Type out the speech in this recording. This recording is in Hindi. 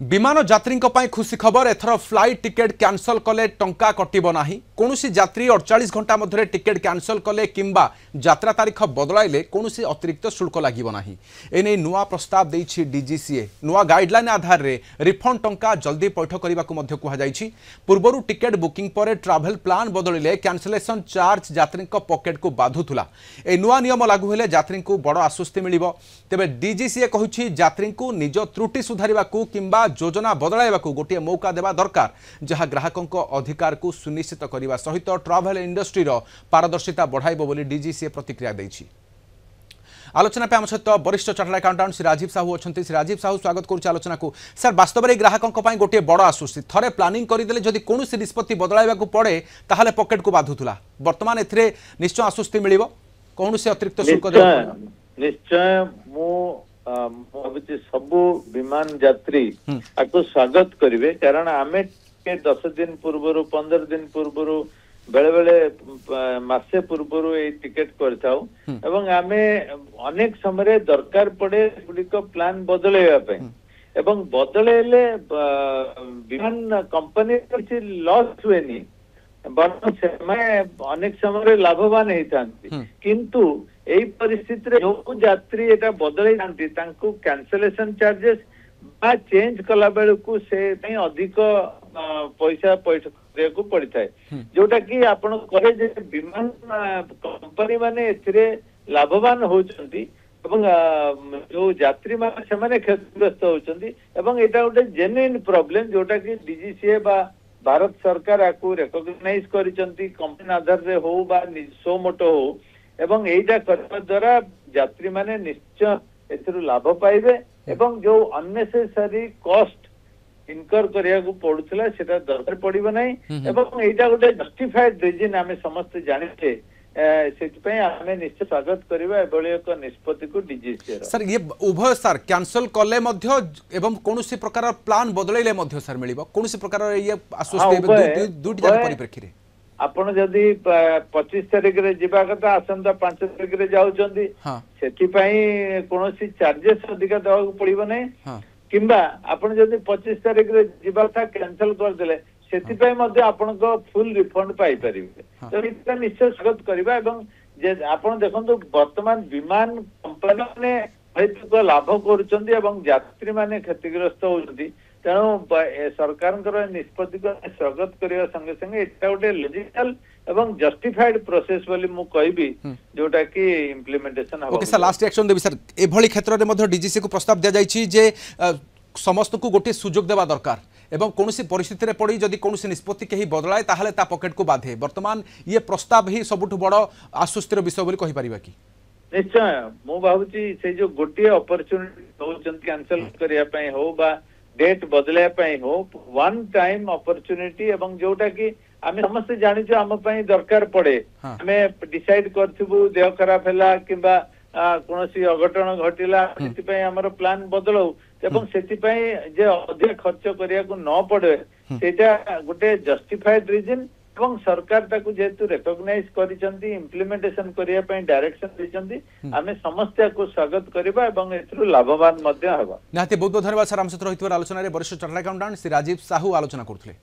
विमान यात्री खुशी खबर एथर फ्लाइट टिकेट कैंसल कले टंका कटिब नाही कोनोसी यात्री 48 घंटा मध्य टिकेट कैंसल कले किंबा यात्रा तारीख बदलाइले कोनोसी अतिरिक्त शुल्क लागिब नाही एने नुआ प्रस्ताव देइछि डीजीसीए नुआ गाइडलाइन आधार रे रिफंड टंका जल्दी पैठ करबा को मध्य कुहा जाइछि पूर्वरु टिकेट बुकिंग पर ट्रैवल प्लान बदलिले कैंसलेशन चार्ज यात्री पॉकेट को बाधुथुला ए नुआ नियम लागू हेले यात्री को बड़ आश्वस्ति मिलिबो तेबे डीजीसीए कहुछि यात्री को निज त्रुटि सुधारिबा को किंबा योजना बदलाइबा को गोटे मौका देवा दरकार जहां ग्राहकों अधिकार को सुनिश्चित करने सहित ट्रैवल इंडस्ट्री पारदर्शिता बढ़ाइब बोली डीजीसीए प्रतिक्रिया देछि। आलोचना पे आम सहित वरिष्ठ चार्टर्ड अकाउंटेंट श्री राजीव साहू अच्छा श्री राजीव साहू स्वागत करुच्चे आलोचना को सर वास्तव में ग्राहकों गोटे बड़ आश्वस्ति थरे प्लानिंग करदे जदि कौन निष्पत्ति बदलाइबा को पड़े ताहले पॉकेट को बाधुला वर्तमान एथिरे निश्चय आश्वस्ति मिलिबो कौन से अतिरिक्त शुल्क निश्चय भावी सबु विमान यात्री आपको स्वागत करेंगे कारण आम 10 दिन पूर्वर 15 दिन पूर्वर बेले बेले मासे पूर्वर ये टिकेट कर अनेक समय दरकार पड़े गुड़िक प्लान बदलैया एवं बदलैले विमान कंपनी किसी लॉस हुए बरं से अनेक समय लाभवान होता किंतु यही परिस्थिति जो यात्री एटा बदल कैंसलेशन चार्जेस बा चेंज कला बेलू से अधिक पैसा पैठ को पड़ता है जोटा कि आपण करे जे विमान कंपनी माने एथिरे लाभवान होचंती जो यात्री माने से क्षतिग्रस्त होचंती एवं एटा गोटे जेन्युइन प्रॉब्लम जोटा कि डीजीसीए बा भारत सरकार आपको रेकग्नाइज करिसंती कंपनी आधार रे हो बा सो मोटो हो एवं एटा करबा द्वारा यात्री माने निश्चय एथिरु लाभ पाइबे एवं जो अननेसेसरी कॉस्ट इनकर करिया को पड़ुतला सेटा दरकार पड़िबो नै एवं एटा गोटे जस्टिफाइड रीजन हमें समस्त जानिछे सेटपई हमें निश्चय स्वागत करबा एबोली एक निष्पत्ति को डीजीसी सर ये उभय सर कैंसल कले मध्य एवं कोनोसी प्रकार प्लान बदलैले मध्य सर मिलिबो कोनोसी प्रकार ये आश्वस्त दुटी जाक परिप्रेक्षी रे आपण जदि 25 तारिख रे जिबा कथा आसंता 5 तारिख रे जाउचंदी सेति पई कोनोसी चार्जेस अधिक देवा को पड़िबो नै किंबा आपण जदि 25 तारिख रे जिबा था कैंसिल कर देले सेति पई मध्ये आपण को फुल रिफंड पाई परिबे तो इतना निश्चय स्वागत करबा एवं जे आपण देखंतु वर्तमान विमान कंपनी ने बहुत लाभ करूचंदी एवं यात्री माने क्षतिग्रस्त होउचंदी तेणु सरकार निष्पत्ति को स्वागत करने संगे संगे एटा गोटे लॉजिकल एवं जस्टिफाइड प्रोसेस बोली मु कहबी जोटा कि implementation okay sir last reaction देबी सर एभली क्षेत्र रे मध्ये डीजीसी को प्रस्ताव दिया जायछि जे समस्त को गोटे सुजोग देवा दरकार एवं कोनोसी परिस्थिति रे पड़ी जदि कोनोसी निष्पत्ति केही बदलाय ताहले ता पॉकेट को बाधे वर्तमान ये प्रस्ताव ही सबुठ बड़ आश्वस्तिर विषय बोली कहि परिबा कि निश्चय मु भाबुची से जो गोटे अपॉर्चुनिटी होचन कैंसिल करिया पई हो बा डेट बदलया पई हो वन टाइम अपॉर्चुनिटी एवं जोटा कि आमे समस्त जानि जो हम पई दरकार पड़े हमें डिसाइड करथिबु देह खराब हैला किबा कोनोसी अघटन घटिला सेति पई हमर प्लान बदलौ एवं सेति पई जे अधिक खर्च करिया को न पड़े सेटा गोटे जस्टिफाइड रीजन एवं सरकार ताकू जेतु रेकग्नाइज करिसंती इम्प्लीमेंटेशन करिया पई डायरेक्शन दिसंती आमे समस्त को स्वागत करबा एवं एथरु लाभवान मध्य हबा नाते बहुत बहुत धन्यवाद सर हम सहित रहितवर आलोचना रे वरिष्ठ चार्टर्ड अकाउंटेंट श्री राजीव साहू आलोचना करथले।